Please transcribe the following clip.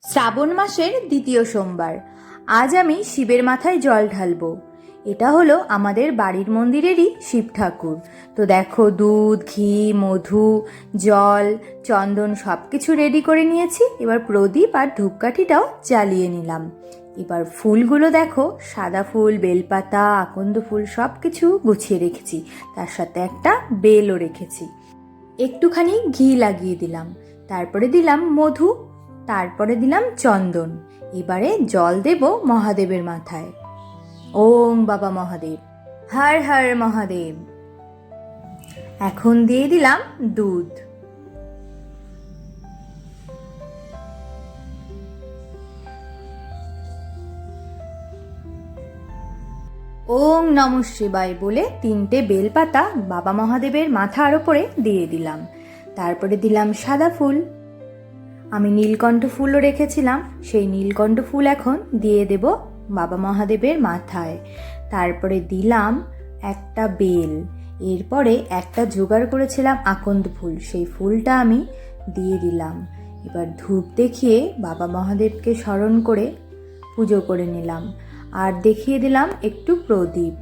শ্রাবণ মাসের দ্বিতীয় সোমবার। আজ আমি শিবের মাথায় জল ঢালবো। এটা হলো আমাদের বাড়ির মন্দিরেরই শিব ঠাকুর। তো দেখো, দুধ, ঘি, মধু, জল, চন্দন সব কিছু রেডি করে নিয়েছি। এবার প্রদীপ আর ধূপকাঠিটাও জ্বালিয়ে নিলাম। এবার ফুলগুলো দেখো, সাদা ফুল, বেলপাতা, আকন্দ ফুল সব কিছু গুছিয়ে রেখেছি। তার সাথে একটা বেলও রেখেছি। একটুখানি ঘি লাগিয়ে দিলাম, তারপরে দিলাম মধু, তারপরে দিলাম চন্দন। এবারে জল দেব মহাদেবের মাথায়। ওম বাবা মহাদেব, হর হর মহাদেব। এখন দিয়ে দিলাম দুধ। ওম নমঃ শিবায় বলে 3টে বেলপাতা বাবা মহাদেবের মাথার ওপরে দিয়ে দিলাম। তারপরে দিলাম সাদা ফুল। আমি নীলকণ্ঠ ফুলও রেখেছিলাম, সেই নীলকণ্ঠ ফুল এখন দিয়ে দেব বাবা মহাদেবের মাথায়। তারপরে দিলাম একটা বেল। এরপরে একটা জোগাড় করেছিলাম আকন্দ ফুল, সেই ফুলটা আমি দিয়ে দিলাম। এবার ধূপ দেখিয়ে বাবা মহাদেবকে স্মরণ করে পুজো করে নিলাম। আর দেখিয়ে দিলাম একটু প্রদীপ।